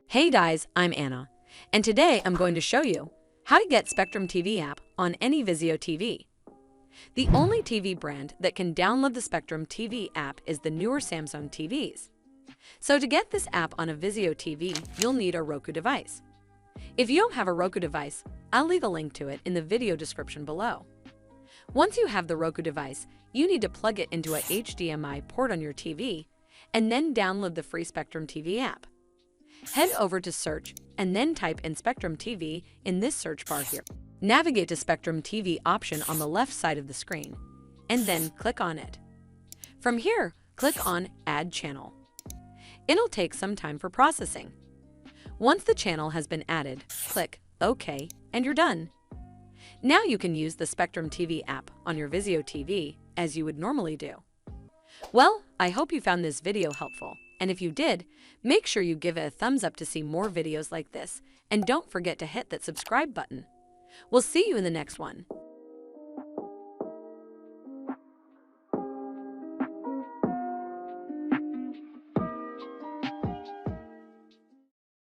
Hey guys, I'm Anna, and today I'm going to show you how to get Spectrum TV app on any Vizio TV. The only TV brand that can download the Spectrum TV app is the newer Samsung TVs. So to get this app on a Vizio TV, you'll need a Roku device. If you don't have a Roku device, I'll leave a link to it in the video description below. Once you have the Roku device, you need to plug it into a HDMI port on your TV and then download the free Spectrum TV app. Head over to Search and then type in Spectrum TV in this search bar here. Navigate to Spectrum TV option on the left side of the screen, and then click on it. From here, click on Add Channel. It'll take some time for processing. Once the channel has been added, click OK and you're done. Now you can use the Spectrum TV app on your Vizio TV as you would normally do. Well, I hope you found this video helpful, and if you did, make sure you give it a thumbs up to see more videos like this, and don't forget to hit that subscribe button. We'll see you in the next one.